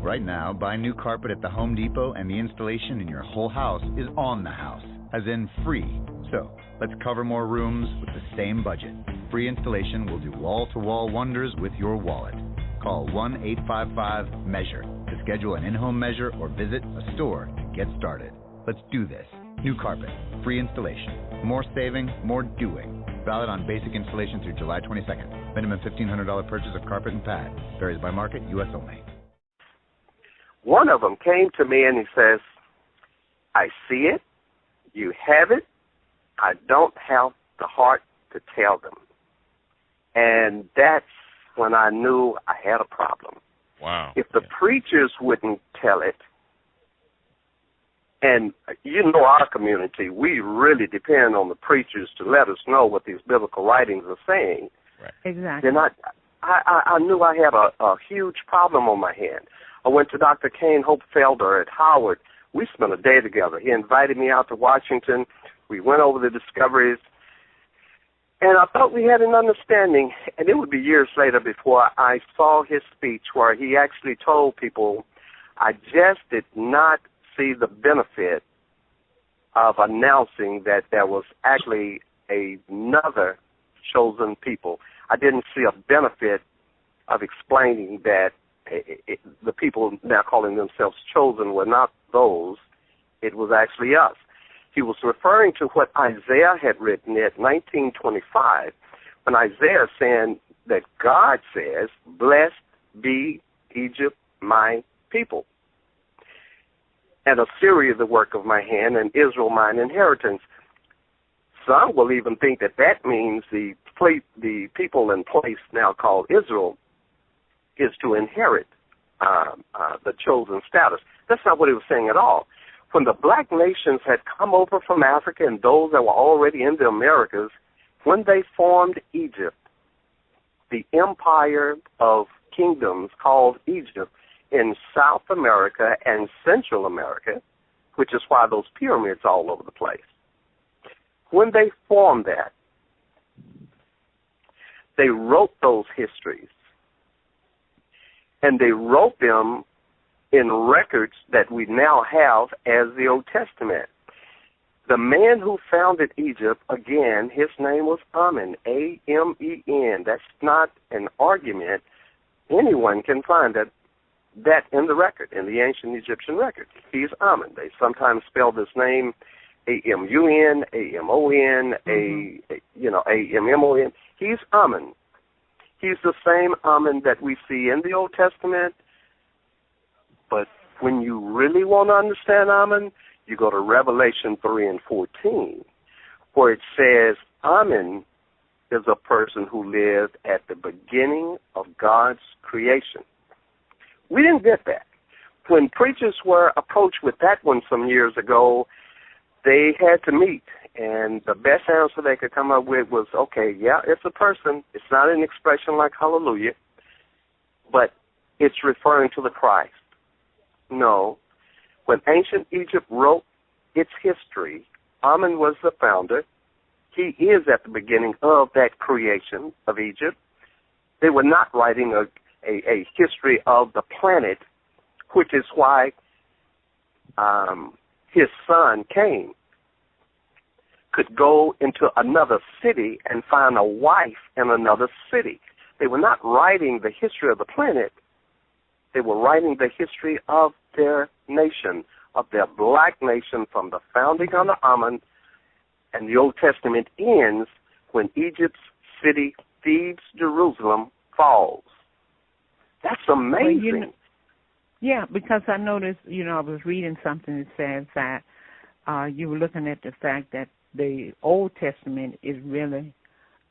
Right now, buy new carpet at the Home Depot and the installation in your whole house is on the house, as in free. So, let's cover more rooms with the same budget. Free installation will do wall-to-wall wonders with your wallet. Call 1-855-MEASURE to schedule an in-home measure or visit a store to get started. Let's do this. New carpet, free installation. More saving, more doing. Valid on basic installation through July 22nd. Minimum $1,500 purchase of carpet and pad. Varies by market, U.S. only. One of them came to me and he says, I see it, you have it, I don't have the heart to tell them. And that's when I knew I had a problem. Wow. If the preachers wouldn't tell it, and you know our community, we really depend on the preachers to let us know what these biblical writings are saying. Right. Exactly. Then I knew I had a huge problem on my hand. I went to Dr. Kane Hopefelder at Howard. We spent a day together. He invited me out to Washington. We went over the discoveries. And I thought we had an understanding, and it would be years later before I saw his speech where he actually told people, I just did not see the benefit of announcing that there was actually another chosen people. I didn't see a benefit of explaining that the people now calling themselves chosen were not those. It was actually us. He was referring to what Isaiah had written at 1925, when Isaiah is saying that God says, blessed be Egypt, my people, and Assyria the work of my hand, and Israel mine inheritance. Some will even think that that means the people in place now called Israel is to inherit the chosen status. That's not what he was saying at all. When the black nations had come over from Africa and those that were already in the Americas, when they formed Egypt, the empire of kingdoms called Egypt in South America and Central America, which is why those pyramids all over the place. When they formed that, they wrote those histories, and they wrote them in records that we now have as the Old Testament. The man who founded Egypt, again, his name was Amen, A-M-E-N. That's not an argument. Anyone can find that in the record, in the ancient Egyptian record. He's Amen. They sometimes spell this name A-M-U-N, A-M-O-N, A-M-M-O-N. He's Amen. He's the same Amen that we see in the Old Testament. But when you really want to understand Amen, you go to Revelation 3 and 14, where it says Amen is a person who lived at the beginning of God's creation. We didn't get that. When preachers were approached with that one some years ago, they had to meet, and the best answer they could come up with was, okay, yeah, it's a person. It's not an expression like hallelujah, but it's referring to the Christ. No. When ancient Egypt wrote its history, Amen was the founder. He is at the beginning of that creation of Egypt. They were not writing a history of the planet, which is why his son, Cain, could go into another city and find a wife in another city. They were not writing the history of the planet. They were writing the history of their nation, of their black nation from the founding under Amen, and the Old Testament ends when Egypt's city, Thebes, Jerusalem, falls. That's amazing. Well, because I noticed, I was reading something that says that you were looking at the fact that the Old Testament is really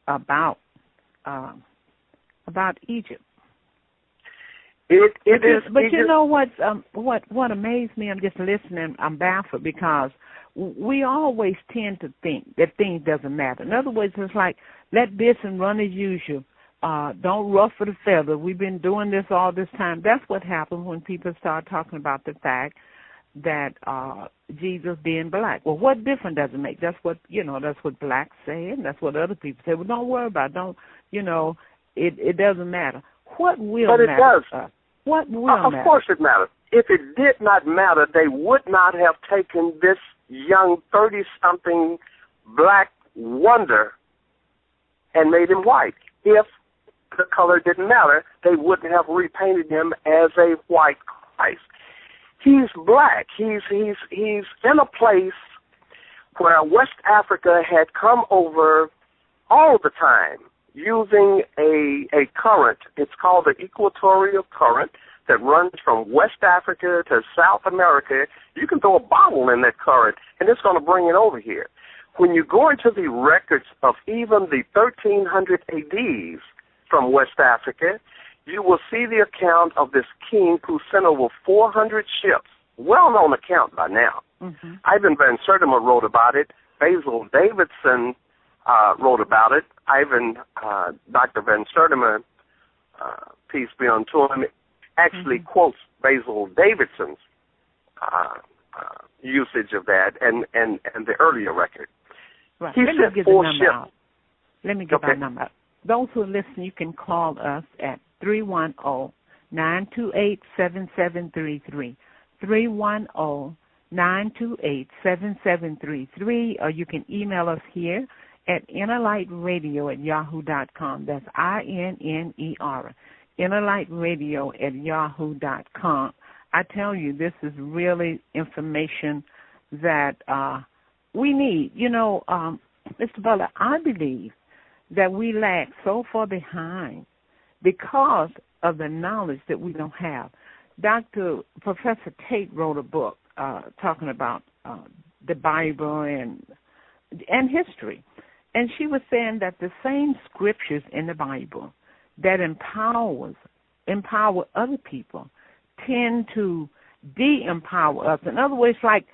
about Egypt. It is. But you know what amazed me? I'm just listening. I'm baffled because we always tend to think that things doesn't matter. In other words, it's like, let this and run as usual. Don't ruffle the feather. We've been doing this all this time. That's what happens when people start talking about the fact that Jesus being black. Well, what difference does it make? That's what blacks say, and that's what other people say. Well, don't worry about it. It doesn't matter. What will but matter? It does. What will Of matter? course it matters. If it did not matter, they would not have taken this young 30-something black wonder and made him white. If the color didn't matter, they wouldn't have repainted him as a white Christ. He's black. He's in a place where West Africa had come over all the time using a current. It's called the equatorial current that runs from West Africa to South America. You can throw a bottle in that current, and it's going to bring it over here. When you go into the records of even the 1300 ADs from West Africa, you will see the account of this king who sent over 400 ships, well-known account by now. Mm-hmm. Ivan Van Sertima wrote about it. Basil Davidson wrote about it. Dr. Van Sertima, peace be unto him, actually quotes Basil Davidson's usage of that and the earlier record. Right. He sent 4 ships. Let me give our number out. Those who listen, you can call us at 310-928-7733, 310-928-7733, or you can email us here at innerlightradio@yahoo.com. That's INNER, innerlightradio@yahoo.com. I tell you, this is really information that we need. You know, Mr. Butler, I believe that we lag so far behind because of the knowledge that we don't have. Professor Tate wrote a book talking about the Bible and history. And she was saying that the same scriptures in the Bible that empower other people tend to de-empower us. In other words, like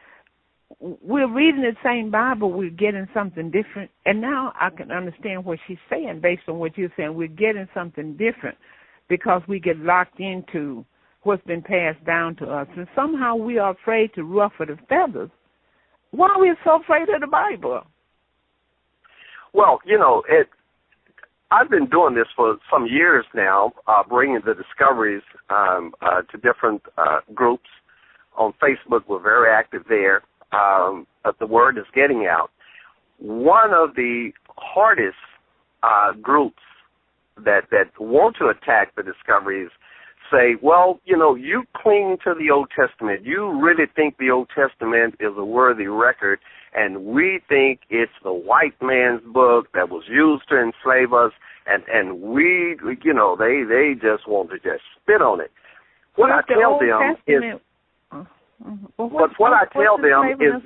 we're reading the same Bible, we're getting something different. And now I can understand what she's saying based on what you're saying. We're getting something different because we get locked into what's been passed down to us. And somehow we are afraid to ruffle the feathers. Why are we so afraid of the Bible? Well, you know, I've been doing this for some years now, bringing the discoveries to different groups. On Facebook, we're very active there. But the word is getting out. One of the hardest groups that want to attack the discoveries say, well, you know, you cling to the Old Testament. You really think the Old Testament is a worthy record, and we think it's the white man's book that was used to enslave us, and we, you know, they just want to just spit on it. What I tell them is, what I tell them is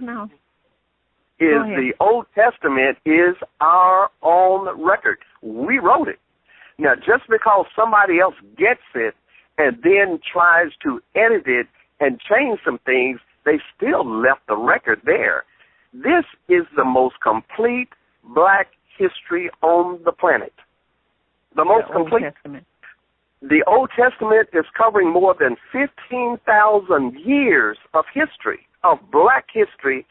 the Old Testament is our own record. We wrote it. Now, just because somebody else gets it and then tries to edit it and change some things, they still left the record there. This is the most complete black history on the planet. The most complete. Testament. The Old Testament is covering more than 15,000 years of history, of black history,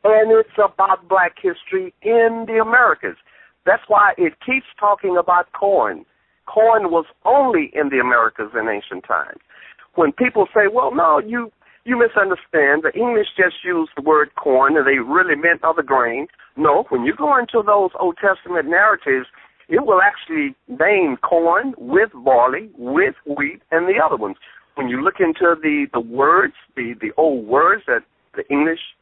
and it's about black history in the Americas. That's why it keeps talking about corn. Corn was only in the Americas in ancient times. When people say, well, no, you misunderstand. The English just used the word corn, and they really meant other grain. No, when you go into those Old Testament narratives, it will actually name corn with barley, with wheat, and the other ones. When you look into the words, the old words that the English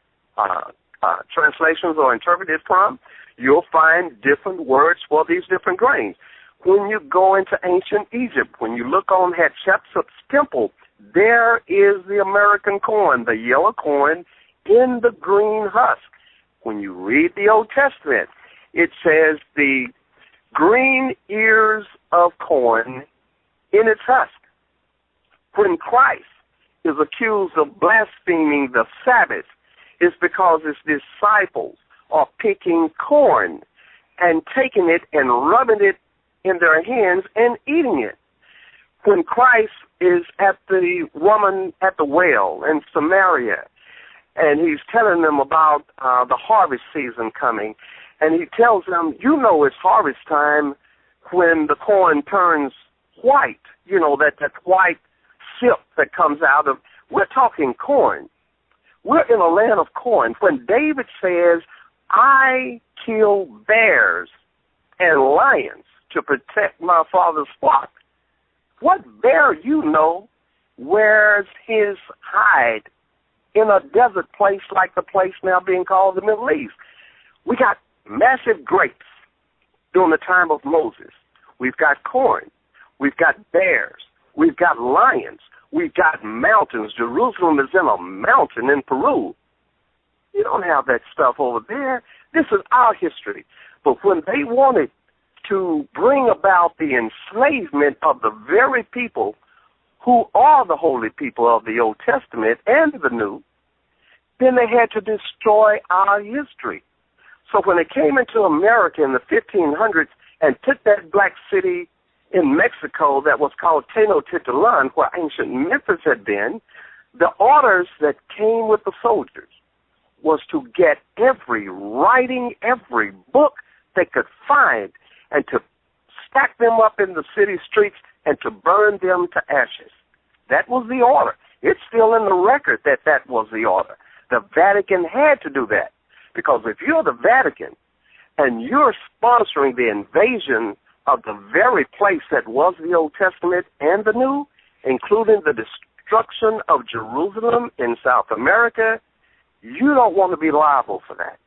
translations are interpreted from, you'll find different words for these different grains. When you go into ancient Egypt, when you look on Hatshepsut's temple, there is the American corn, the yellow corn in the green husk. When you read the Old Testament, it says the green ears of corn in its husk. When Christ is accused of blaspheming the Sabbath, it's because his disciples are picking corn and taking it and rubbing it in their hands and eating it. When Christ is at the woman at the well in Samaria, and he's telling them about the harvest season coming, and he tells them, you know it's harvest time when the corn turns white, you know, that white silk that comes out of, we're talking corn. We're in a land of corn. When David says, I kill bears and lions to protect my father's flock, what bear wears his hide in a desert place like the place now being called the Middle East? We got massive grapes during the time of Moses. We've got corn. We've got bears. We've got lions. We've got mountains. Jerusalem is in a mountain in Peru. You don't have that stuff over there. This is our history. But when they wanted to bring about the enslavement of the very people who are the holy people of the Old Testament and the New, then they had to destroy our history. So when they came into America in the 1500s and took that black city in Mexico that was called Tenochtitlan, where ancient Memphis had been, the orders that came with the soldiers was to get every writing, every book they could find, and to stack them up in the city streets and to burn them to ashes. That was the order. It's still in the record that that was the order. The Vatican had to do that, because if you're the Vatican and you're sponsoring the invasion of the very place that was the Old Testament and the New, including the destruction of Jerusalem in South America, you don't want to be liable for that.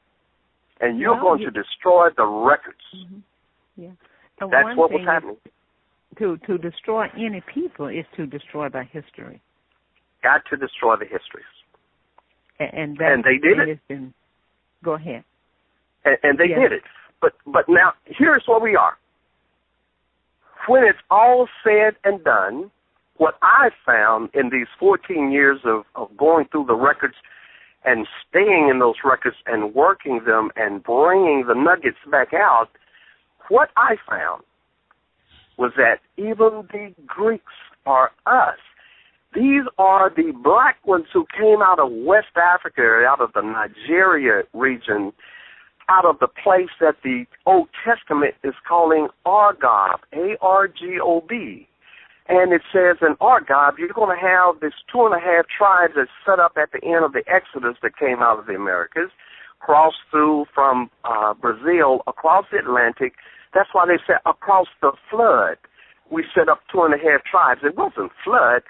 And you're going to destroy the records. Mm-hmm. Yeah. That's what was happening. To destroy any people is to destroy their history. Got to destroy the histories. And they did it. Go ahead. And they did it. But now, here's where we are. When it's all said and done, what I found in these 14 years of going through the records and staying in those records and working them and bringing the nuggets back out, what I found was that even the Greeks are us. These are the black ones who came out of West Africa, out of the Nigeria region, out of the place that the Old Testament is calling Argob, A-R-G-O-B. And it says in Argob, you're going to have this 2.5 tribes that's set up at the end of the Exodus that came out of the Americas, crossed through from Brazil across the Atlantic. That's why they said across the flood, we set up 2.5 tribes. It wasn't flood.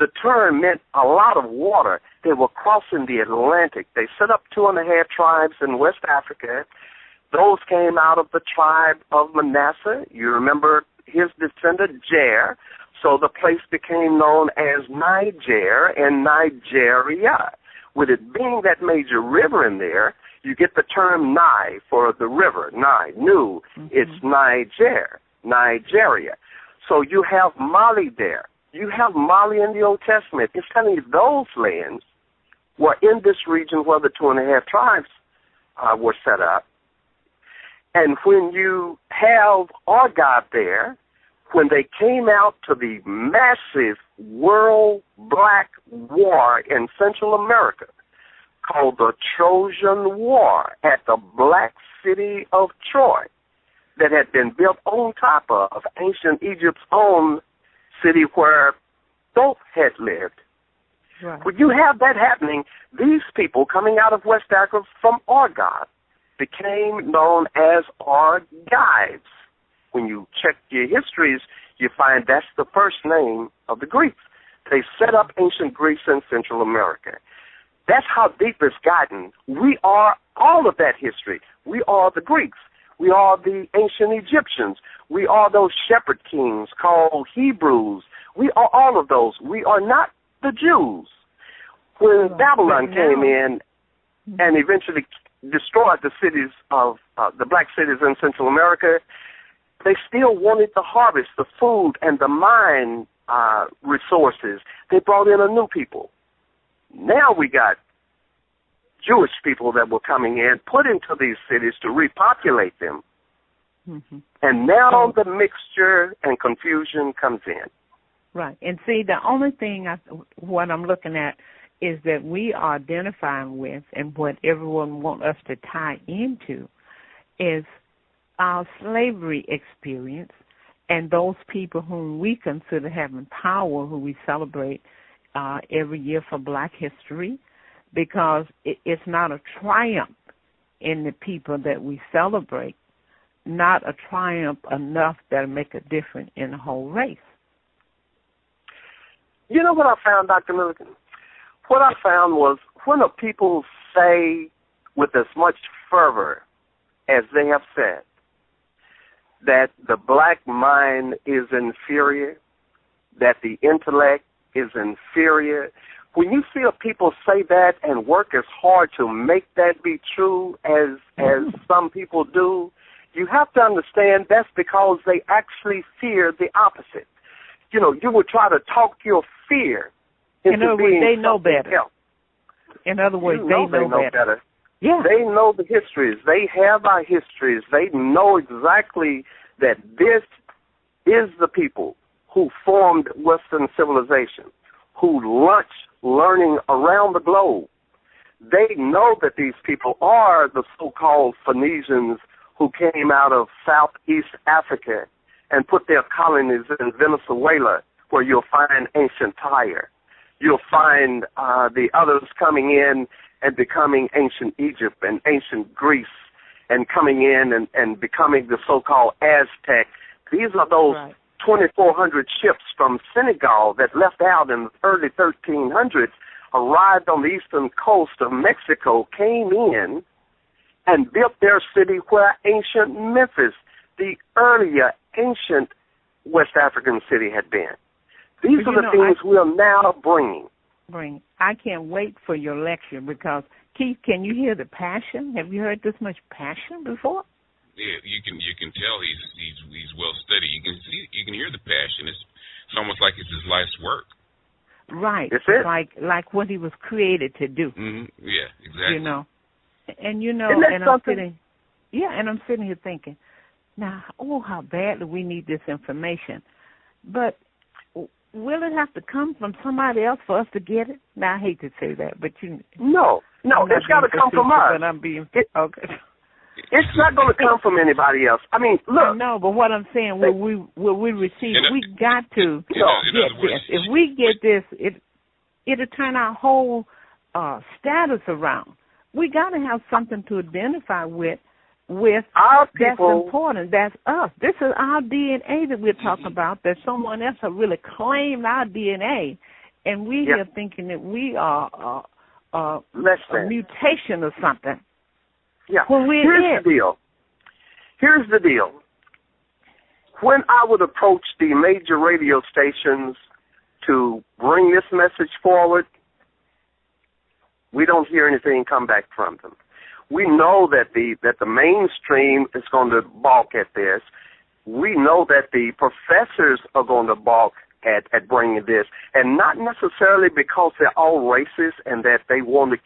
The term meant a lot of water. They were crossing the Atlantic. They set up 2.5 tribes in West Africa. Those came out of the tribe of Manasseh. You remember his descendant, Jair. So the place became known as Niger and Nigeria. With it being that major river in there, you get the term Nai for the river, Nai, Nu. Mm-hmm. It's Niger, Nigeria. So you have Mali there. You have Mali in the Old Testament. It's telling you those lands were in this region where the 2.5 tribes were set up. And when you have Argob there, when they came out to the massive World Black War in Central America, called the Trojan War at the Black City of Troy, that had been built on top of ancient Egypt's own city where Thoth had lived. Right. When you have that happening, these people coming out of West Africa from Argob became known as Argives. When you check your histories, you find that's the first name of the Greeks. They set up ancient Greece in Central America. That's how deep it's gotten. We are all of that history. We are the Greeks. We are the ancient Egyptians. We are those shepherd kings called Hebrews. We are all of those. We are not the Jews. When Babylon came in and eventually destroyed the cities of the black cities in Central America, they still wanted to harvest the food and the mine resources. They brought in a new people. Now we got Jewish people that were coming in, put into these cities to repopulate them. Mm-hmm. And now the mixture and confusion comes in. Right. And see, the only thing, what I'm looking at is that we are identifying with, and what everyone wants us to tie into, is our slavery experience and those people whom we consider having power, who we celebrate every year for Black History, because it's not a triumph in the people that we celebrate, not a triumph enough that'll make a difference in the whole race. You know what I found, Dr. Milligan? What I found was when the people say with as much fervor as they have said that the black mind is inferior, that the intellect is inferior, when you feel people say that and work as hard to make that be true as some people do, you have to understand that's because they actually fear the opposite. You know, you would try to talk your fear into in other being words, they know better. else. In other words, they know better. Yeah. They know the histories. They have our histories. They know exactly that this is the people who formed Western civilization, who launched learning around the globe. They know that these people are the so-called Phoenicians who came out of Southeast Africa and put their colonies in Venezuela, where you'll find ancient Tyre. You'll find the others coming in and becoming ancient Egypt and ancient Greece, and coming in and becoming the so-called Aztec. These are those 2,400 ships from Senegal that left out in the early 1300s, arrived on the eastern coast of Mexico, came in and built their city where ancient Memphis, the earlier ancient West African city, had been. These are the things we are now bringing. I can't wait for your lecture because, Keith, can you hear the passion? Have you heard this much passion before? Yeah, you can tell he's well studied. You can hear the passion. It's almost like it's his life's work. Right. It's it. Like what he was created to do. Mm-hmm. Yeah, exactly. You know, and I'm sitting here thinking, now, how badly we need this information, but will it have to come from somebody else for us to get it? Now, I hate to say that, but No, it's got to come from us. But I'm being okay. It's not going to come from anybody else. I mean, look. No, but what I'm saying, will we receive? We got to get this. If we get this, it'll turn our whole status around. We got to have something to identify with our that's people. important. That's us. This is our DNA that we're talking about, that someone else has really claimed our DNA, and we are thinking that we are a mutation or something. Yeah. Well, Here's the deal. When I would approach the major radio stations to bring this message forward, we don't hear anything come back from them. We know that the mainstream is going to balk at this. We know that the professors are going to balk at bringing this, and not necessarily because they're all racist and that they want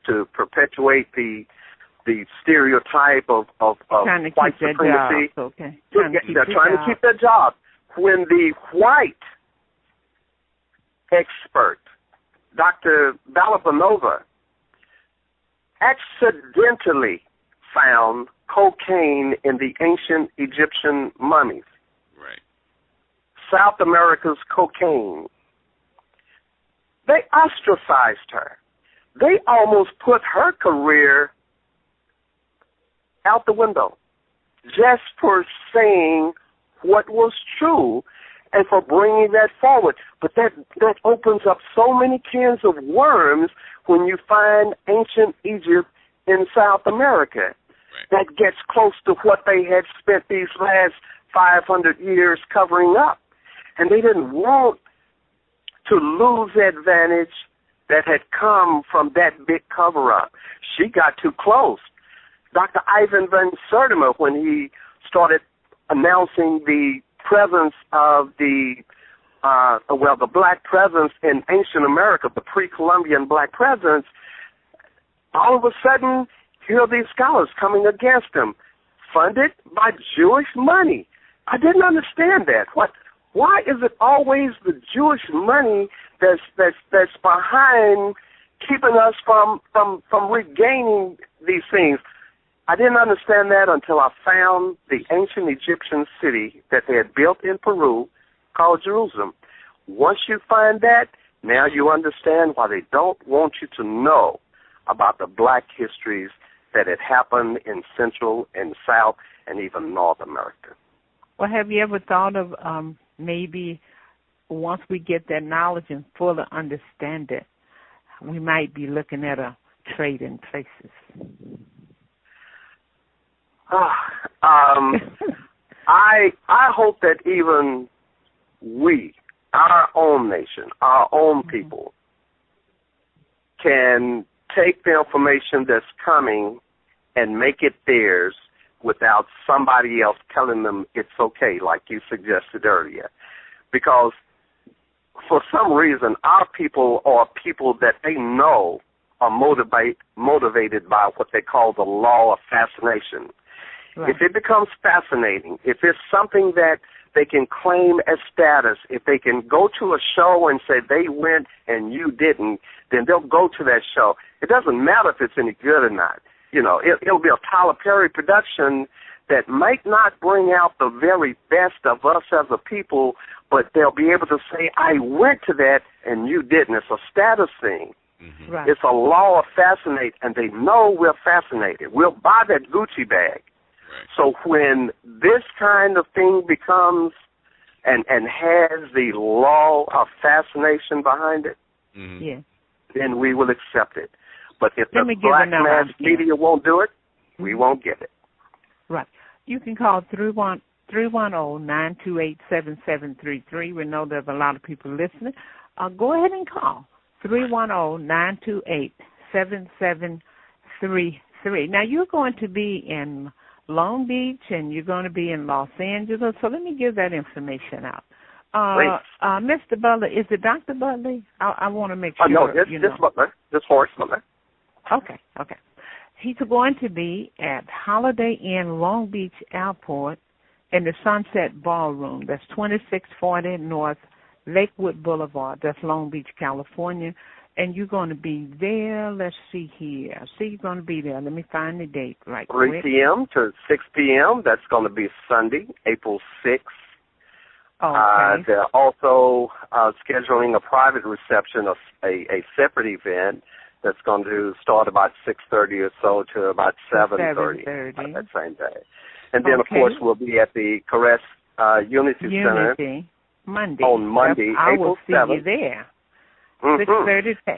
to perpetuate the stereotype of white supremacy. They're trying to keep their job. When the white expert, Dr. Balabanova, accidentally found cocaine in the ancient Egyptian mummies, South America's cocaine, they ostracized her. They almost put her career out the window just for saying what was true and for bringing that forward. But that opens up so many cans of worms when you find ancient Egypt in South America. That gets close to what they had spent these last 500 years covering up. And they didn't want to lose the advantage that had come from that big cover-up. She got too close. Dr. Ivan van Sertima, when he started announcing the presence of the black presence in ancient America, the pre-Columbian black presence, all of a sudden, here are these scholars coming against him, funded by Jewish money. I didn't understand that. Why is it always the Jewish money that's behind keeping us from regaining these things? I didn't understand that until I found the ancient Egyptian city that they had built in Peru called Jerusalem. Once you find that, now you understand why they don't want you to know about the black histories that had happened in Central and South and even North America. Well, have you ever thought of maybe once we get that knowledge and fully understand it, we might be looking at a trade in places? I hope that even we, our own nation, our own people, can take the information that's coming and make it theirs without somebody else telling them it's okay, like you suggested earlier. Because for some reason, our people are people that they know are motivated by what they call the law of fascination. Right. If it becomes fascinating, if it's something that they can claim as status, if they can go to a show and say they went and you didn't, then they'll go to that show. It doesn't matter if it's any good or not. You know, it'll be a Tyler Perry production that might not bring out the very best of us as a people, but they'll be able to say, I went to that and you didn't. It's a status thing. Mm-hmm. Right. It's a law of fascinate, and they know we're fascinated. We'll buy that Gucci bag. Right. So when this kind of thing becomes and has the law of fascination behind it, mm-hmm. yeah, then we will accept it. But if the black mass media won't do it, we won't get it. Right. You can call 310-928-7733. We know there's a lot of people listening. Go ahead and call 310-928-7733. Now, you're going to be in Long Beach and you're going to be in Los Angeles, so let me give that information out. Mr. Butler, is it Dr. Butler? I want to make sure. No, this Butler. This Horace Butler. Okay. He's going to be at Holiday Inn Long Beach Airport in the Sunset Ballroom. That's 2640 North Lakewood Boulevard. That's Long Beach, California. And you're going to be there, let's see here. You're going to be there. Let me find the date right quick. 3 p.m. to 6 p.m. That's going to be Sunday, April 6th. Okay. They're also scheduling a private reception, a separate event that's going to start about 6:30 or so to about 7:30 that same day. And then, of course, we'll be at the Caress Unity Center Monday. On Monday, April 7th. I will see you there. 6:30 to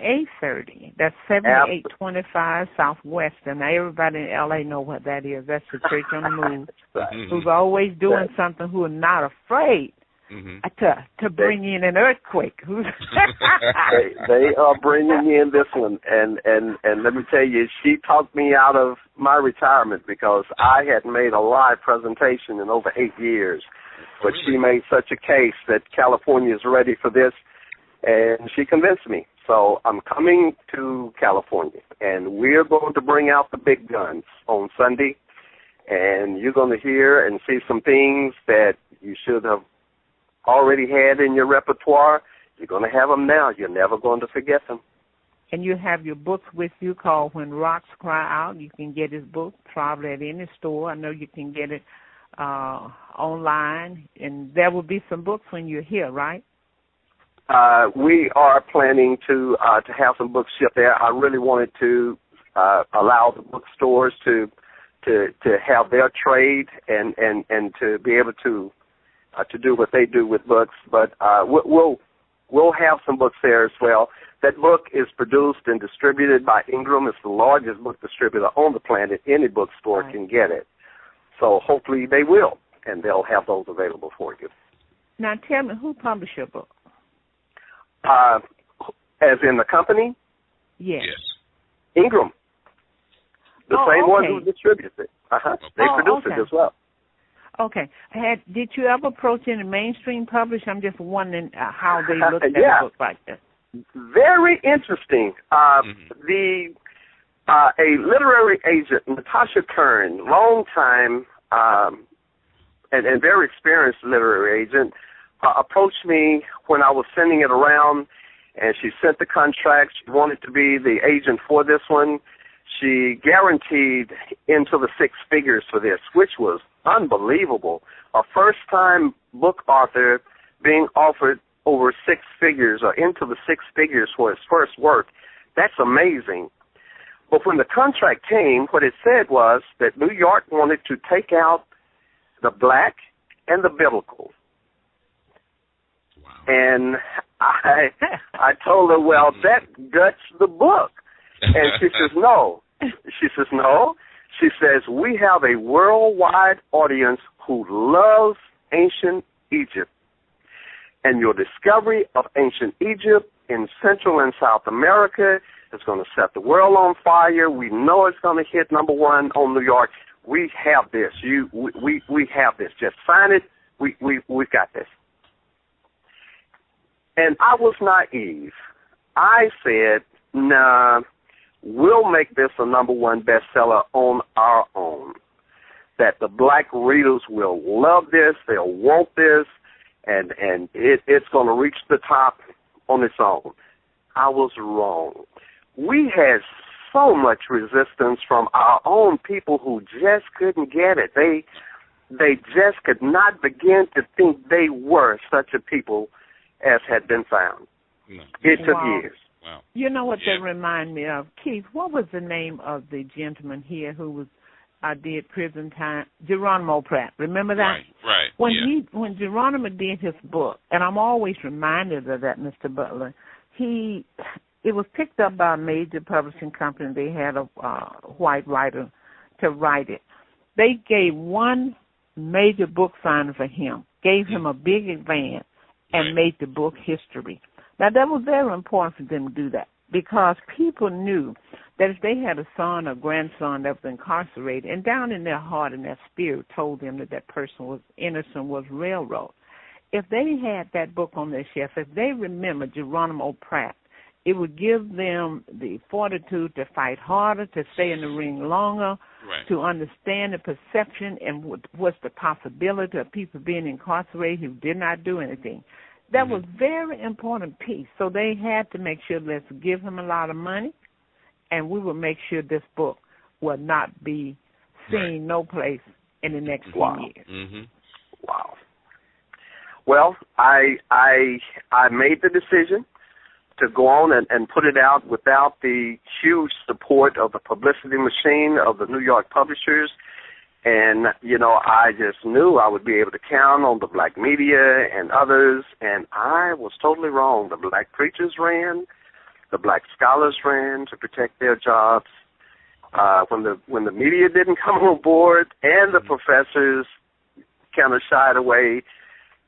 8:30. That's 7825 Southwest. And everybody in L.A. know what that is. That's the Church on the Move, who's always doing something, who are not afraid to bring in an earthquake. They are bringing in this one. And let me tell you, she talked me out of my retirement because I hadn't made a live presentation in over 8 years. But she made such a case that California is ready for this. And she convinced me. So I'm coming to California, and we're going to bring out the big guns on Sunday, and you're going to hear and see some things that you should have already had in your repertoire. You're going to have them now. You're never going to forget them. And you have your books with you called When Rocks Cry Out. You can get his book probably at any store. I know you can get it online, and there will be some books when you're here, right? We are planning to have some books shipped there. I really wanted to allow the bookstores to have their trade and to be able to do what they do with books. But we'll have some books there as well. That book is produced and distributed by Ingram. It's the largest book distributor on the planet. Any bookstore can get it. So hopefully they will, and they'll have those available for you. Now tell me, who published your book? As in the company? Yes. Ingram. The same one who distributes it. They produce it as well. Okay. Did you ever approach any mainstream publisher? I'm just wondering how they looked at a book like this. Very interesting. A literary agent, Natasha Kern, long time and very experienced literary agent, approached me when I was sending it around, and she sent the contract. She wanted to be the agent for this one. she guaranteed into the six figures for this, which was unbelievable. A first-time book author being offered over six figures or into the six figures for his first work, that's amazing. But when the contract came, what it said was that New York wanted to take out the black and the biblical. Wow. And I told her, well, that guts the book. And she says, no. She says, no. She says, we have a worldwide audience who loves ancient Egypt. And your discovery of ancient Egypt in Central and South America is going to set the world on fire. We know it's going to hit number one on New York. We have this. We have this. Just sign it. We've got this. And I was naive. I said, nah, we'll make this a number one bestseller on our own. That the black readers will love this. They'll want this. And it's going to reach the top on its own. I was wrong. We had so much resistance from our own people who just couldn't get it. They just could not begin to think they were such a people as had been found. No. It took years. Wow. You know what that remind me of? Keith, what was the name of the gentleman here who was did prison time? Geronimo Pratt. Remember that? Right. When Geronimo did his book, and I'm always reminded of that, Mr. Butler, it was picked up by a major publishing company. They had a white writer to write it. They gave one major book signer for him, gave him a big advance, and made the book history. Now, that was very important for them to do that because people knew that if they had a son or grandson that was incarcerated, and down in their heart and their spirit told them that that person was innocent, was railroad, if they had that book on their shelf, if they remember Geronimo Pratt, it would give them the fortitude to fight harder, to stay in the ring longer, to understand the perception and what's the possibility of people being incarcerated who did not do anything. That was a very important piece. So they had to make sure, let's give him a lot of money, and we will make sure this book will not be seen no place in the next few years. Mm-hmm. Wow. Well, I made the decision to go on and put it out without the huge support of the publicity machine of the New York publishers. And, I just knew I would be able to count on the black media and others, and I was totally wrong. The black preachers ran, the black scholars ran to protect their jobs. When the media didn't come on board and the professors kind of shied away,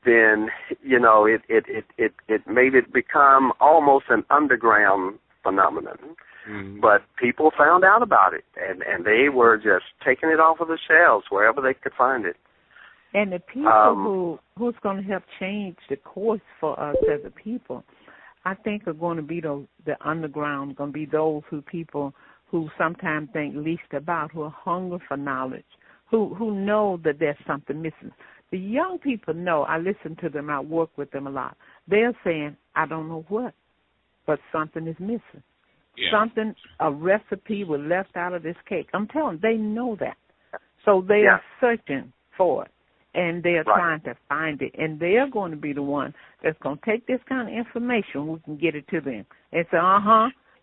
then, it made it become almost an underground phenomenon. Mm-hmm. But people found out about it, and they were just taking it off of the shelves wherever they could find it. And the people who's going to help change the course for us as a people, I think are going to be the underground, going to be those people who sometimes think least about, who are hungry for knowledge, who know that there's something missing. The young people know, I listen to them, I work with them a lot. They're saying, I don't know what, but something is missing. Yeah. Something, a recipe was left out of this cake. I'm telling them, they know that. So they are searching for it, and they are trying to find it. And they're going to be the one that's going to take this kind of information, we can get it to them. And say,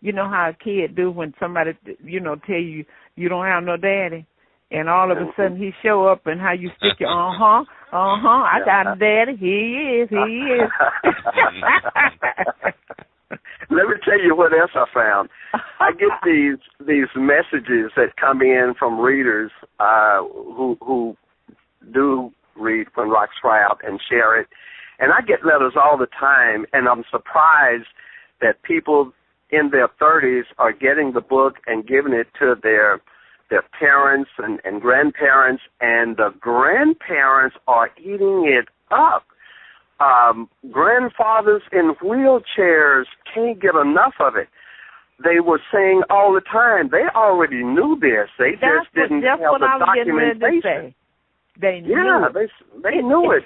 you know how a kid do when somebody, tell you you don't have no daddy. And all of a sudden he show up and how you stick your, I got a daddy. He is. Let me tell you what else I found. I get these messages that come in from readers who do read When Rocks Cry Out and share it. And I get letters all the time, and I'm surprised that people in their 30s are getting the book and giving it to their parents and grandparents, and the grandparents are eating it up. Grandfathers in wheelchairs can't get enough of it. They were saying all the time, they already knew this. They just didn't have the documentation. They knew it. They knew it.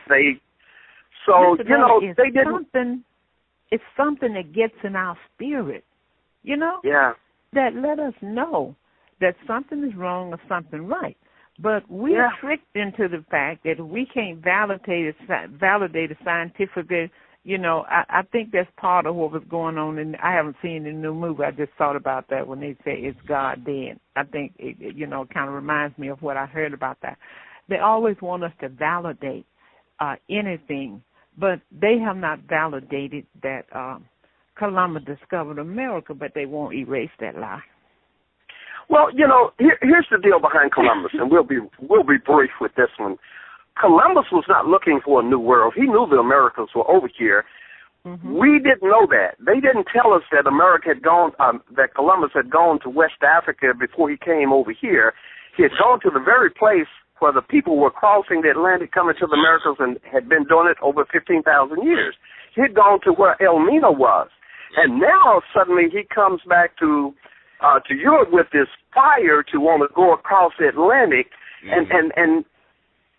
They didn't. It's something that gets in our spirit, Yeah. That let us know that something is wrong or something right. But we're tricked into the fact that we can't validate it scientifically. You know, I think that's part of what was going on. And I haven't seen the new movie. I just thought about that when they say it's God dead. I think it kind of reminds me of what I heard about that. They always want us to validate anything, but they have not validated that Columbus discovered America, but they won't erase that lie. Well, you know, here's the deal behind Columbus, and we'll be brief with this one. Columbus was not looking for a new world. He knew the Americas were over here. Mm-hmm. We didn't know that. They didn't tell us that that Columbus had gone to West Africa before he came over here. He had gone to the very place where the people were crossing the Atlantic coming to the Americas and had been doing it over 15,000 years. He had gone to where Elmina was. And now suddenly he comes back to Europe with this fire to want to go across the Atlantic. Mm-hmm. And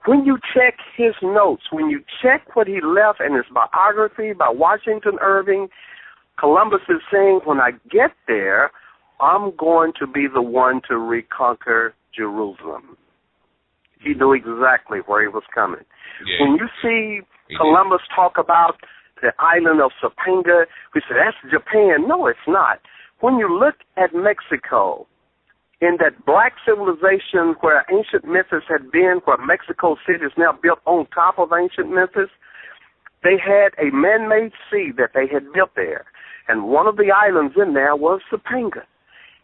when you check his notes, when you check what he left in his biography by Washington Irving, Columbus is saying, when I get there, I'm going to be the one to reconquer Jerusalem. He knew exactly where he was coming. Yeah. When you see Columbus talk about the island of Topanga, we say, that's Japan. No, it's not. When you look at Mexico, in that black civilization where ancient Memphis had been, where Mexico City is now built on top of ancient Memphis, they had a man-made sea that they had built there. And one of the islands in there was Topanga.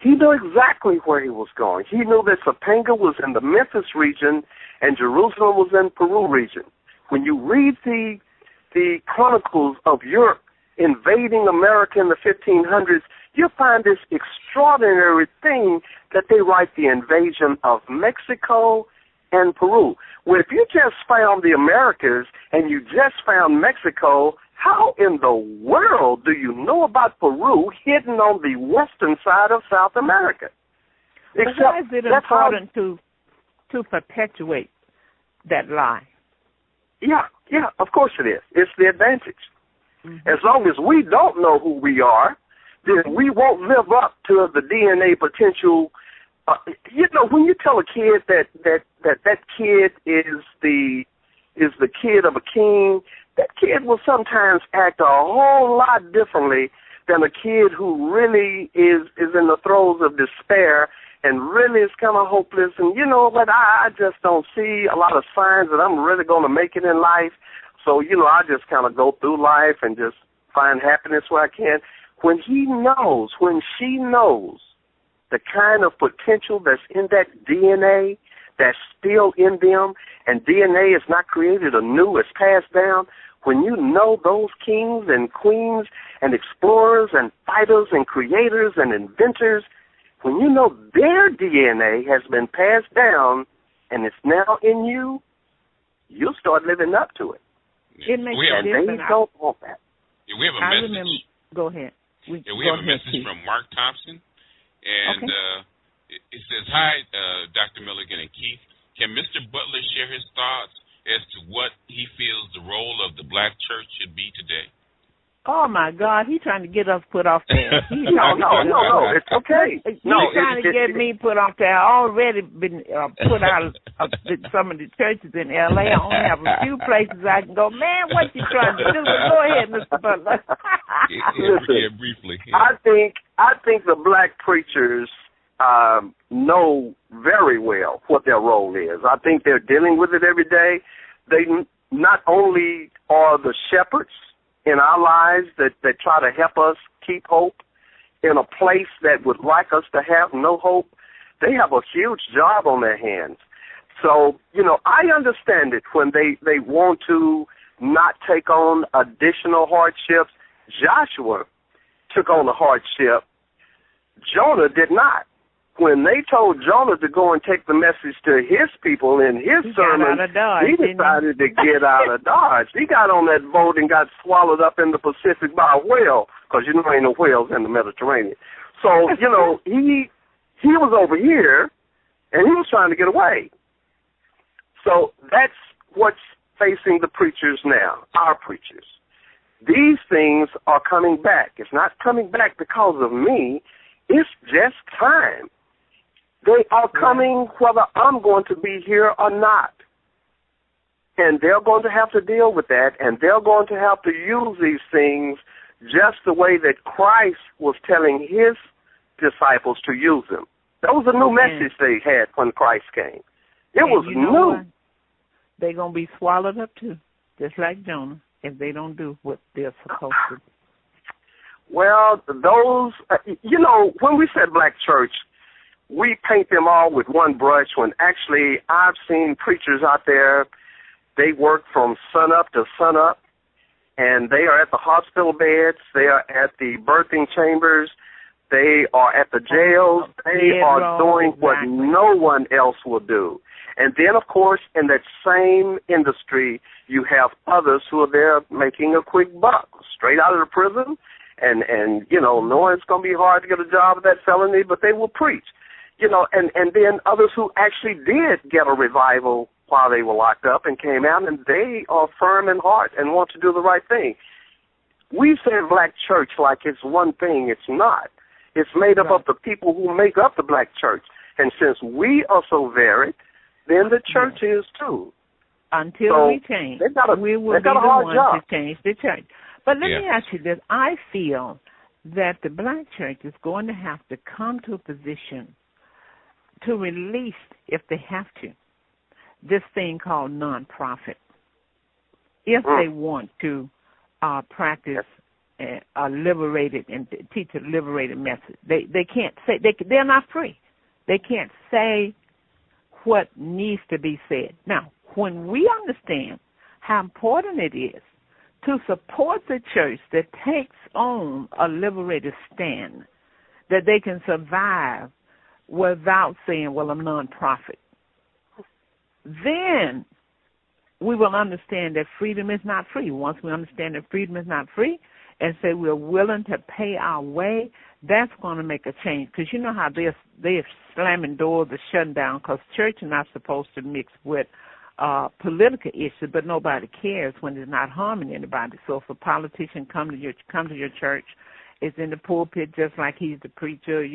He knew exactly where he was going. He knew that Topanga was in the Memphis region and Jerusalem was in Peru region. When you read the chronicles of Europe invading America in the 1500s, you'll find this extraordinary thing that they write the invasion of Mexico and Peru. Well, if you just found the Americas and you just found Mexico, how in the world do you know about Peru hidden on the western side of South America? Why is it important to perpetuate that lie? Yeah, of course it is. It's the advantage. Mm-hmm. As long as we don't know who we are, then we won't live up to the DNA potential. When you tell a kid that kid is the kid of a king, that kid will sometimes act a whole lot differently than a kid who really is in the throes of despair and really is kind of hopeless. And you know what? I just don't see a lot of signs that I'm really going to make it in life. So, I just kind of go through life and just find happiness where I can. When she knows the kind of potential that's in that DNA that's still in them, and DNA is not created anew, it's passed down, when you know those kings and queens and explorers and fighters and creators and inventors, when you know their DNA has been passed down and it's now in you, you'll start living up to it. It makes sense. They don't want that. Yeah, we have a message. Go ahead. We have a message from Mark Thompson, and it says, "Hi, Dr. Milligan and Keith. Can Mr. Butler share his thoughts as to what he feels the role of the black church should be today?" Oh my God, he's trying to get us put off there. No, it's okay. He's trying to get me put off there. I already been put out of some of the churches in L.A. I only have a few places I can go. Man, what you trying to do? Go ahead, Mr. Butler. Listen, briefly. Yeah. I think the black preachers know very well what their role is. I think they're dealing with it every day. They not only are the shepherds in our lives that try to help us keep hope in a place that would like us to have no hope, they have a huge job on their hands. So, I understand it when they want to not take on additional hardships. Joshua took on a hardship. Jonah did not. When they told Jonah to go and take the message to his people in his sermon, he decided to get out of Dodge. He got on that boat and got swallowed up in the Pacific by a whale, because ain't no whales in the Mediterranean. So, he was over here, and he was trying to get away. So that's what's facing the preachers now, our preachers. These things are coming back. It's not coming back because of me. It's just time. They are coming whether I'm going to be here or not. And they're going to have to deal with that, and they're going to have to use these things just the way that Christ was telling his disciples to use them. That was a new message they had when Christ came. It was new. They're going to be swallowed up too, just like Jonah, if they don't do what they're supposed to. Well, those, when we said black church, we paint them all with one brush when actually I've seen preachers out there, they work from sunup to sunup, and they are at the hospital beds, they are at the birthing chambers, they are at the jails, they are doing what no one else will do. And then, of course, in that same industry, you have others who are there making a quick buck, straight out of the prison, and knowing it's going to be hard to get a job at that felony, but they will preach. And then others who actually did get a revival while they were locked up and came out, and they are firm in heart and want to do the right thing. We say black church like it's one thing. It's not. It's made up of the people who make up the black church. And since we are so varied, then the church is too. Until we change, we will be the ones to change the church. But let me ask you this. I feel that the black church is going to have to come to a position to release, if they have to, this thing called nonprofit. If they want to practice a liberated and teach a liberated message, they can't say, they're not free. They can't say what needs to be said. Now, when we understand how important it is to support the church that takes on a liberated stand, that they can survive without saying, well, I'm nonprofit, then we will understand that freedom is not free. Once we understand that freedom is not free and say we're willing to pay our way, that's going to make a change. Because you know how they're slamming doors or shutting down, because church is not supposed to mix with political issues, but nobody cares when it's not harming anybody. So if a politician come to your church, is in the pulpit just like he's the preacher,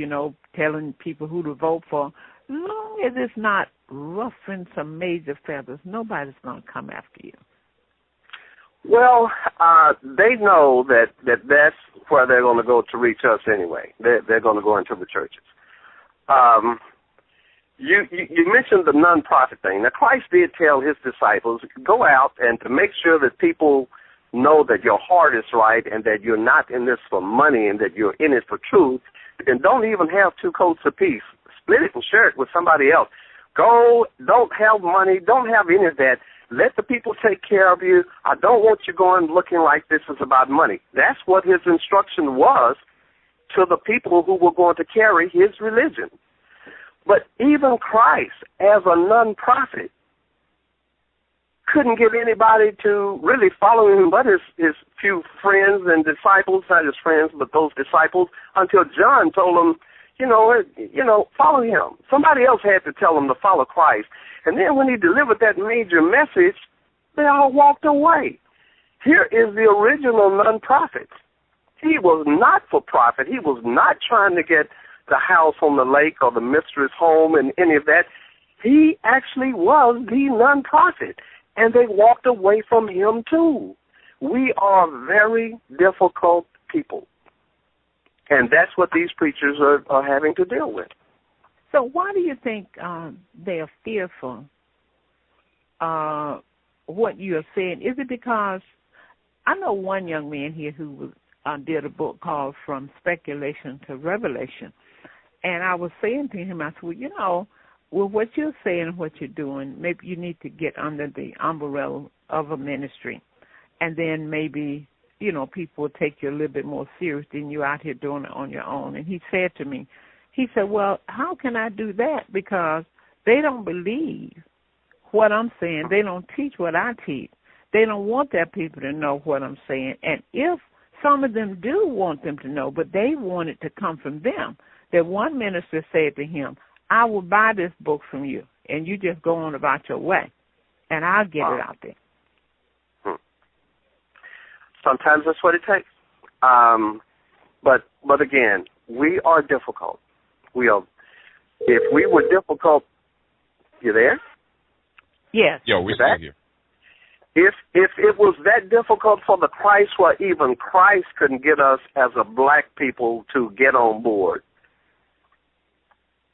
telling people who to vote for, as long as it's not ruffling some major feathers, nobody's going to come after you. Well, they know that that's where they're going to go to reach us anyway. They're going to go into the churches. You mentioned the nonprofit thing. Now, Christ did tell his disciples, go out and to make sure that people know that your heart is right and that you're not in this for money and that you're in it for truth, and don't even have two coats apiece. Split it and share it with somebody else. Go, don't have money, don't have any of that. Let the people take care of you. I don't want you going looking like this is about money. That's what his instruction was to the people who were going to carry his religion. But even Christ, as a nonprofit, couldn't get anybody to really follow him but his few friends and disciples, not his friends, but those disciples, until John told him, follow him. Somebody else had to tell him to follow Christ. And then when he delivered that major message, they all walked away. Here is the original nonprofit. He was not for profit. He was not trying to get the house on the lake or the mistress home and any of that. He actually was the nonprofit. And they walked away from him, too. We are very difficult people. And that's what these preachers are having to deal with. So why do you think they are fearful what you are saying? Is it because I know one young man here who did a book called From Speculation to Revelation. And I was saying to him, I said, well, what you're saying, what you're doing, maybe you need to get under the umbrella of a ministry. And then maybe, people will take you a little bit more serious than you out here doing it on your own. And he said to me, well, how can I do that? Because they don't believe what I'm saying. They don't teach what I teach. They don't want their people to know what I'm saying. And if some of them do want them to know, but they want it to come from them, that one minister said to him, I will buy this book from you, and you just go on about your way, and I'll get it out there. Sometimes that's what it takes. But again, we are difficult. We are. if we were difficult, you there? Yes. Yeah, we're still here. If it was that difficult for the Christ, where even Christ couldn't get us as a black people to get on board,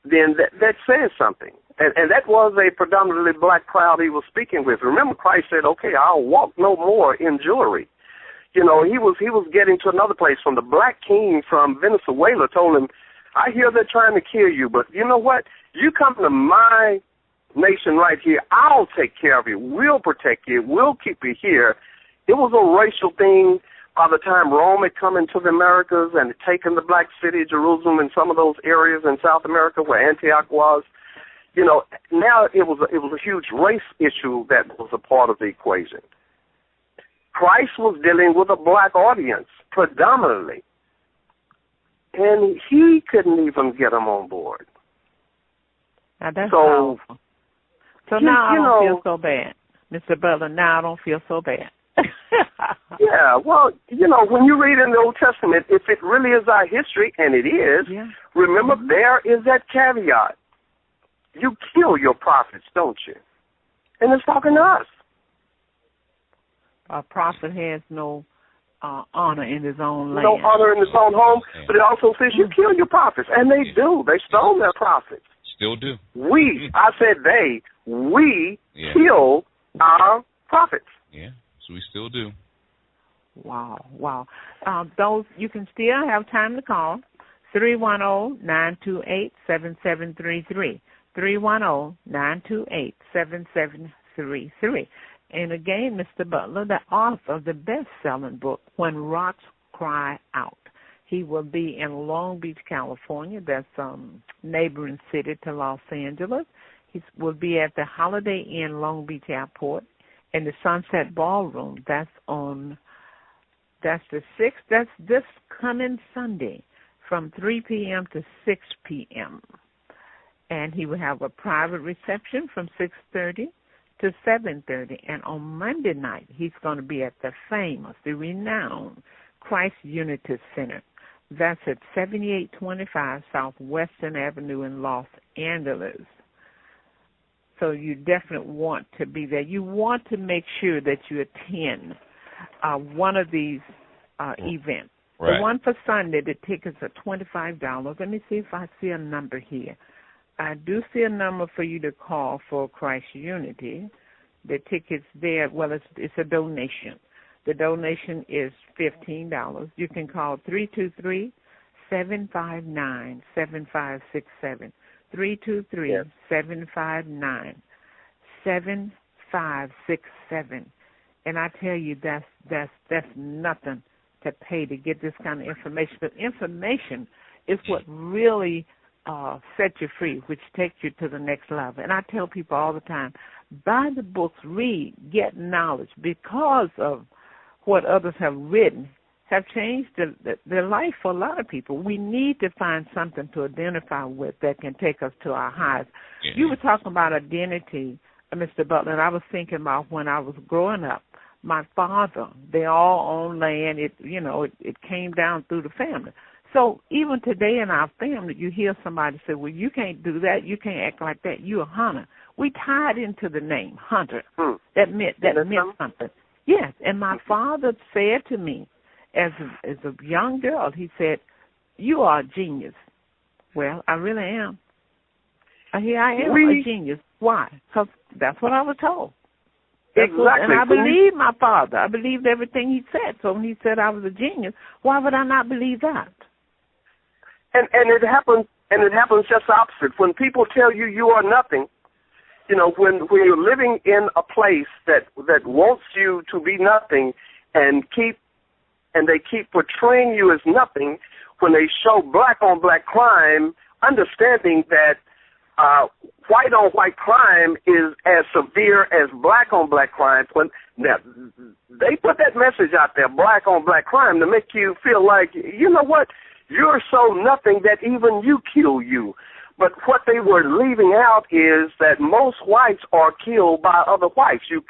then that says something. And that was a predominantly black crowd he was speaking with. Remember, Christ said, okay, I'll walk no more in jewelry. You know, he was getting to another place. When the black king from Venezuela told him, I hear they're trying to kill you, but you know what? You come to my nation right here, I'll take care of you. We'll protect you. We'll keep you here. It was a racial thing. By the time Rome had come into the Americas and had taken the black city, Jerusalem, and some of those areas in South America where Antioch was, you know, now it was a huge race issue that was a part of the equation. Christ was dealing with a black audience predominantly, and he couldn't even get them on board. Now that's powerful. So now I don't feel so bad, Mr. Butler. Now I don't feel so bad. Yeah, well, you know, when you read in the Old Testament, if it really is our history, and it is, remember there is that caveat. You kill your prophets, don't you? And it's talking to us. A prophet has no honor in his own land. No honor in his own home, but it also says you kill your prophets, and they do. They stone their prophets. Still do. I said we kill our prophets. Yeah, so we still do. Wow. Those, you can still have time to call, 310-928-7733, 310-928-7733. And again, Mr. Butler, the author of the best-selling book, When Rocks Cry Out. He will be in Long Beach, California. That's neighboring city to Los Angeles. He will be at the Holiday Inn Long Beach Airport in the Sunset Ballroom. That's the 6th. That's this coming Sunday from 3 p.m. to 6 p.m. And he will have a private reception from 6:30 to 7:30. And on Monday night, he's going to be at the famous, the renowned Christ Unity Center. That's at 7825 South Western Avenue in Los Angeles. So you definitely want to be there. You want to make sure that you attend one of these events. Right. The one for Sunday, the tickets are $25. Let me see if I see a number here. I do see a number for you to call for Christ Unity. The tickets there, well, it's a donation. The donation is $15. You can call 323-759-7567. 323-759-7567. And I tell you, that's nothing to pay to get this kind of information. But information is what really sets you free, which takes you to the next level. And I tell people all the time, buy the books, read, get knowledge, because of what others have written have changed their life for a lot of people. We need to find something to identify with that can take us to our highs. Yeah. You were talking about identity, Mr. Butler, and I was thinking about when I was growing up. My father, they all owned land. It came down through the family. So even today in our family, you hear somebody say, well, you can't do that. You can't act like that. You're a hunter. We tied into the name, Hunter. That meant something. Yes, and my father said to me, as a young girl, he said, you are a genius. Well, I really am. Here I am, a genius. Why? Because that's what I was told. Exactly. And I believed my father. I believed everything he said. So when he said I was a genius, why would I not believe that? And it happens just opposite. When people tell you you are nothing, you know, when you're living in a place that wants you to be nothing and they keep portraying you as nothing, when they show black on black crime, understanding that white on white crime is as severe as black on black crime, when now, they put that message out there, black on black crime, to make you feel like, you know what, you're so nothing that even you kill you. But what they were leaving out is that most whites are killed by other whites. You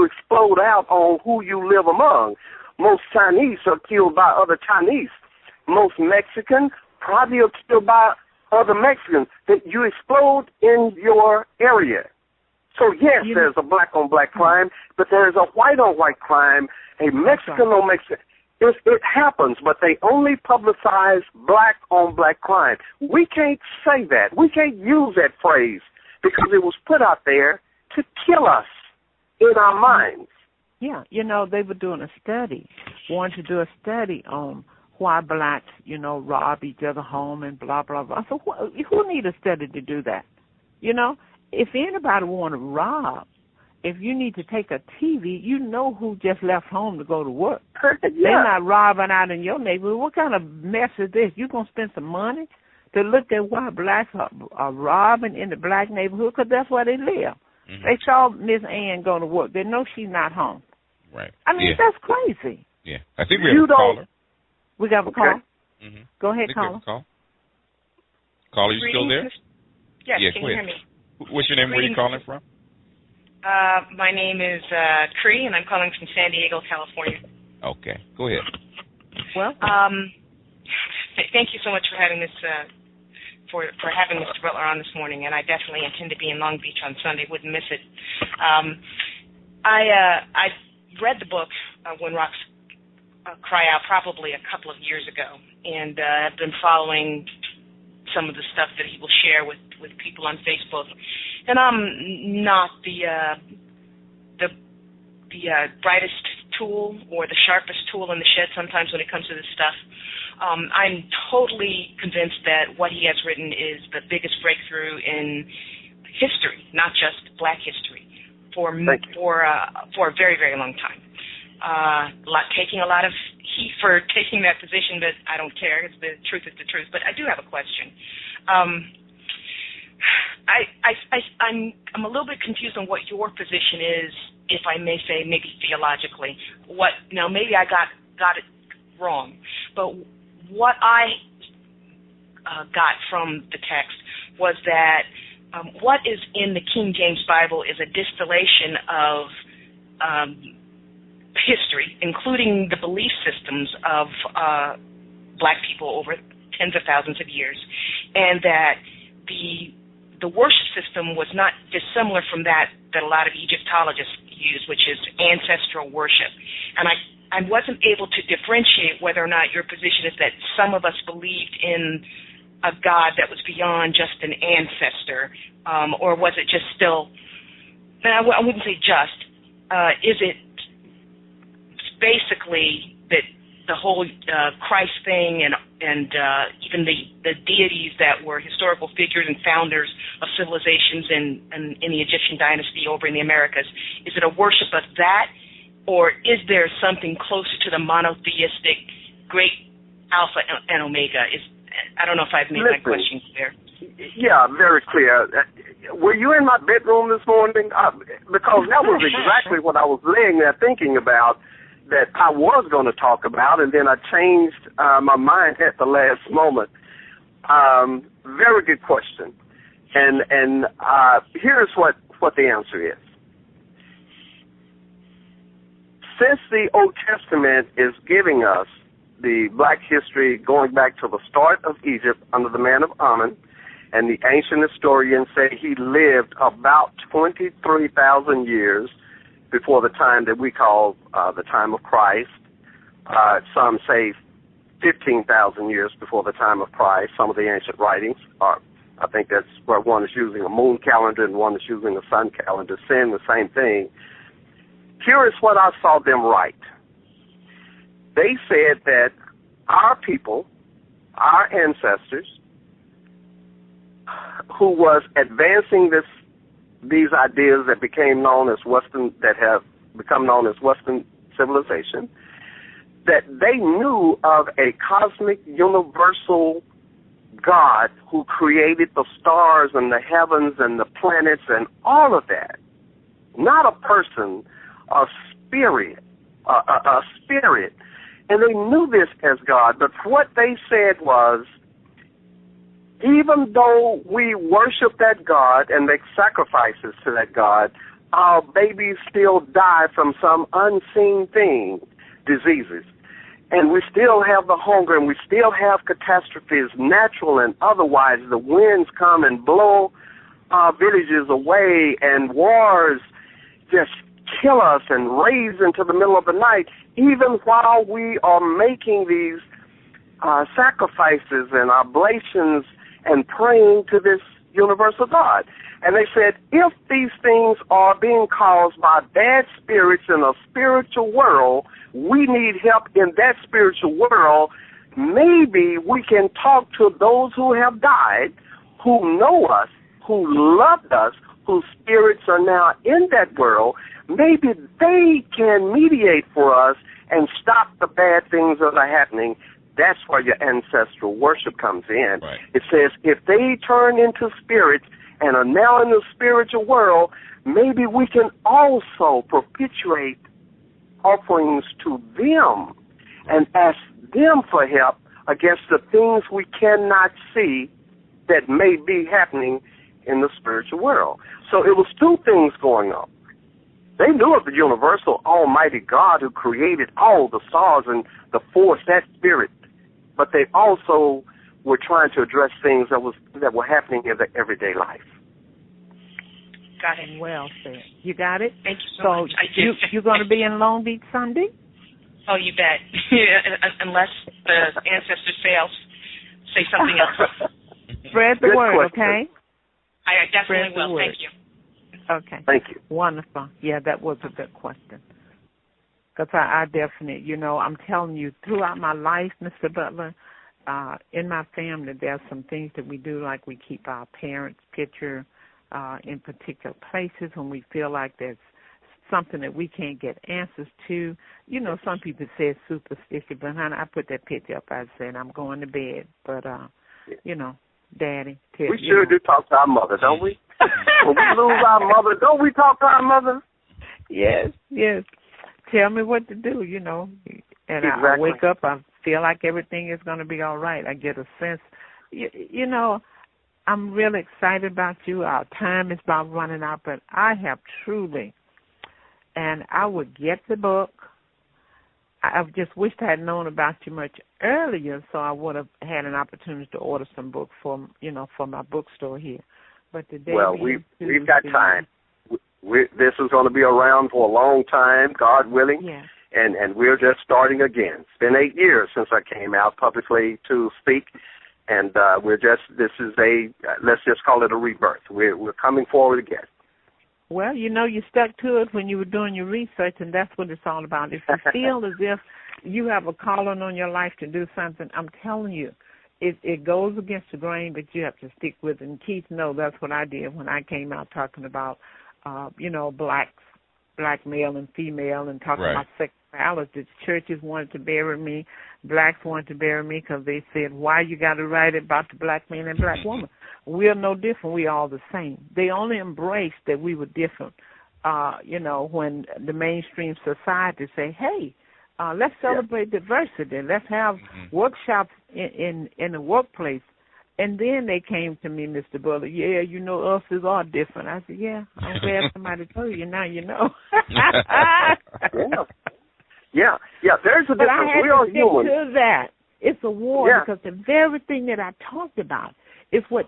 explode out on who you live among. Most Chinese are killed by other Chinese. Most Mexican probably are killed by or the Mexicans, that you explode in your area. So, yes, there's a black-on-black crime, but there's a white-on-white crime, a Mexican-on-Mexican. It happens, but they only publicize black-on-black crime. We can't say that. We can't use that phrase because it was put out there to kill us in our minds. Yeah, they were doing a study, wanted to do a study on why blacks, rob each other home and blah, blah, blah. So who need a study to do that? If anybody want to rob, if you need to take a TV, you know who just left home to go to work. Yeah. They're not robbing out in your neighborhood. What kind of mess is this? You going to spend some money to look at why blacks are robbing in the black neighborhood? Because that's where they live. Mm-hmm. They saw Miss Ann going to work. They know she's not home. Right. I mean, that's crazy. Yeah. I think we have a caller. We got a call? Mm-hmm. Go ahead, caller. Caller, you still there? Yes, yeah, can you hear me? What's your name? Where are you calling from? My name is Cree, and I'm calling from San Diego, California. Okay, go ahead. Well, thank you so much for having this, for having Mr. Butler on this morning, and I definitely intend to be in Long Beach on Sunday. Wouldn't miss it. I read the book When Rocks Cry Out probably a couple of years ago, and I've been following some of the stuff that he will share with people on Facebook. And I'm not the brightest tool or the sharpest tool in the shed sometimes when it comes to this stuff. I'm totally convinced that what he has written is the biggest breakthrough in history, not just black history, for a very, very long time. Taking a lot of heat for taking that position, but I don't care. It's the truth is the truth. But I do have a question. I'm a little bit confused on what your position is, if I may say, maybe theologically. Maybe I got it wrong, but what I got from the text was that what is in the King James Bible is a distillation of history, including the belief systems of black people over tens of thousands of years, and that the worship system was not dissimilar from that a lot of Egyptologists use, which is ancestral worship. And I wasn't able to differentiate whether or not your position is that some of us believed in a God that was beyond just an ancestor, or was it just still, I wouldn't say just, is it basically that the whole Christ thing and even the deities that were historical figures and founders of civilizations in the Egyptian dynasty over in the Americas, is it a worship of that, or is there something closer to the monotheistic great Alpha and Omega? I don't know if I've made my question clear. Yeah, very clear. Were you in my bedroom this morning? Because that was exactly what I was laying there thinking about, that I was going to talk about, and then I changed my mind at the last moment. Very good question. And here's what the answer is. Since the Old Testament is giving us the black history going back to the start of Egypt under the man of Ammon, and the ancient historians say he lived about 23,000 years before the time that we call the time of Christ. Some say 15,000 years before the time of Christ. Some of the ancient writings are, I think that's where one is using a moon calendar and one is using a sun calendar, saying the same thing. Here is what I saw them write. They said that our people, our ancestors, who was advancing these ideas that became known as Western, that have become known as Western civilization, that they knew of a cosmic universal God who created the stars and the heavens and the planets and all of that. Not a person, a spirit, a spirit. And they knew this as God, but what they said was, even though we worship that God and make sacrifices to that God, our babies still die from some unseen thing, diseases. and we still have the hunger, and we still have catastrophes, natural and otherwise. The winds come and blow our villages away, and wars just kill us and raise into the middle of the night, even while we are making these sacrifices and oblations and praying to this universal God. And they said, if these things are being caused by bad spirits in a spiritual world, we need help in that spiritual world. Maybe we can talk to those who have died, who know us, who loved us, whose spirits are now in that world. Maybe they can mediate for us and stop the bad things that are happening. That's where your ancestral worship comes in. Right. It says if they turn into spirits and are now in the spiritual world, maybe we can also perpetuate offerings to them and ask them for help against the things we cannot see that may be happening in the spiritual world. So it was two things going on. They knew of the universal almighty God who created all the stars and the force, that spirit, but they also were trying to address things that were happening in the everyday life. Got it. Well said. You got it? Thank you so much. You're going to be in Long Beach Sunday? Oh, you bet. Unless the ancestors fail, say something else. Spread the word, okay? I definitely will. Thank you. Okay. Thank you. Wonderful. Yeah, that was a good question. Because I definitely, I'm telling you, throughout my life, Mr. Butler, in my family, there's some things that we do, like we keep our parents' picture in particular places when we feel like there's something that we can't get answers to. Some people say it's superstitious, but honey, I put that picture up. I said, I'm going to bed. But, Daddy. We sure do talk to our mother, don't we? When we lose our mother, don't we talk to our mother? Yes. Tell me what to do, And exactly. I wake up, I feel like everything is going to be all right. I get a sense, I'm really excited about you. Our time is about running out, but I have truly, and I would get the book. I just wished I had known about you much earlier, so I would have had an opportunity to order some books for my bookstore here. But today, we've got time. This is going to be around for a long time, God willing. Yeah. And we're just starting again. It's been 8 years since I came out publicly to speak, and let's just call it a rebirth. We're coming forward again. Well, you stuck to it when you were doing your research, and that's what it's all about. If you feel as if you have a calling on your life to do something, I'm telling you, it goes against the grain, but you have to stick with it. And Keith knows that's what I did when I came out talking about, black male and female, and talking about sexuality. Churches wanted to bury me. Blacks wanted to bury me because they said, why you got to write about the black man and black woman? We're no different. We're all the same. They only embraced that we were different, when the mainstream society say, hey, let's celebrate diversity. Let's have workshops in the workplace. And then they came to me, Mr. Butler, us is all different. I said, I'm glad somebody told you. Now you know. Yeah, there's a difference. But I had we are to human. To that. It's a war because the very thing that I talked about is what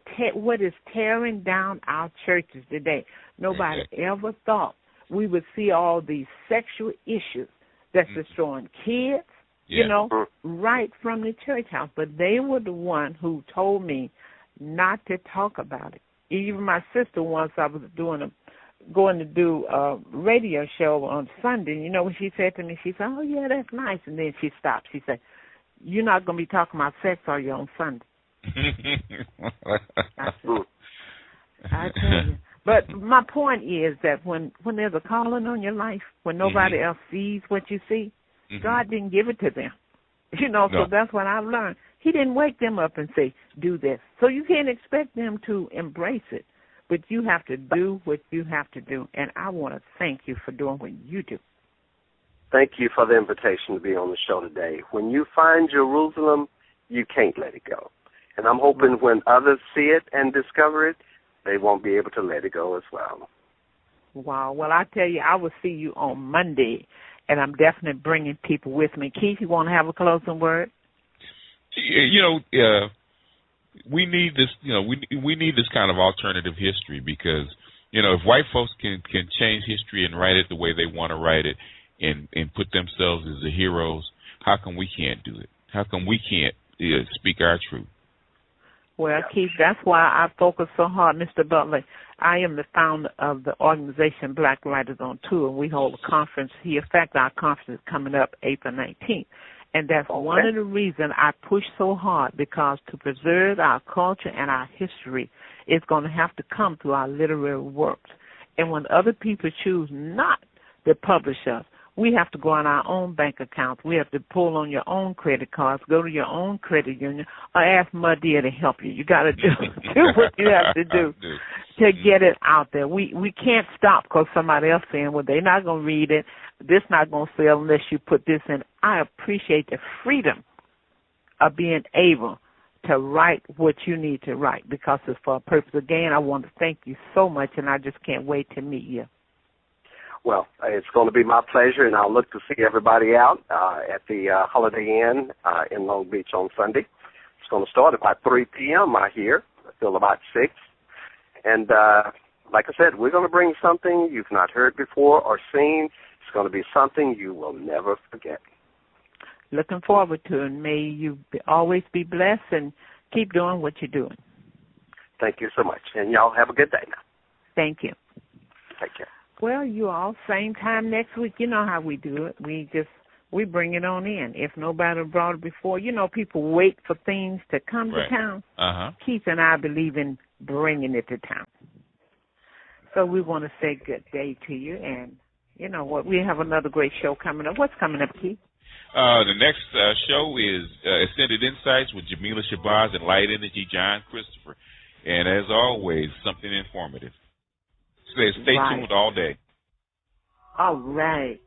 is tearing down our churches today. Nobody ever thought we would see all these sexual issues that's destroying kids, right from the church house. But they were the one who told me not to talk about it. Even my sister, once I was going to do a radio show on Sunday, what she said to me? She said, oh, yeah, that's nice. And then she stopped. She said, you're not going to be talking about sex, are you, on Sunday? I tell you. But my point is that when there's a calling on your life, when nobody else sees what you see, God didn't give it to them. So that's what I've learned. He didn't wake them up and say, do this. So you can't expect them to embrace it. But you have to do what you have to do. And I want to thank you for doing what you do. Thank you for the invitation to be on the show today. When you find Jerusalem, you can't let it go. And I'm hoping when others see it and discover it, they won't be able to let it go as well. Wow. Well, I tell you, I will see you on Monday and I'm definitely bringing people with me. Keith, you want to have a closing word? We need this. We need this kind of alternative history because if white folks can change history and write it the way they want to write it and put themselves as the heroes, how come we can't do it? How come we can't speak our truth? Well, Keith, that's why I focus so hard, Mr. Butler. I am the founder of the organization Black Writers on Tour, and we hold a conference here. In fact, our conference is coming up April 19th. And that's one of the reasons I push so hard, because to preserve our culture and our history is going to have to come through our literary works. And when other people choose not to publish us, we have to go on our own bank accounts. We have to pull on your own credit cards, go to your own credit union, or ask Muddy to help you. You got to do what you have to do to get it out there. We can't stop because somebody else saying, well, they're not going to read it. This not going to sell unless you put this in. I appreciate the freedom of being able to write what you need to write because it's for a purpose. Again, I want to thank you so much, and I just can't wait to meet you. Well, it's going to be my pleasure, and I'll look to see everybody out at the Holiday Inn in Long Beach on Sunday. It's going to start about 3 p.m., I hear, till about 6. And like I said, we're going to bring something you've not heard before or seen. It's going to be something you will never forget. Looking forward to it. May you always be blessed and keep doing what you're doing. Thank you so much. And y'all have a good day now. Thank you. Take care. Well, you all, same time next week. You know how we do it. We bring it on in. If nobody brought it before, people wait for things to come to town. Keith and I believe in bringing it to town. So we want to say good day to you. And you know what? We have another great show coming up. What's coming up, Keith? The next show is Extended Insights with Jamila Shabazz and Light Energy John Christopher. And as always, something informative. Stay tuned all day. All right.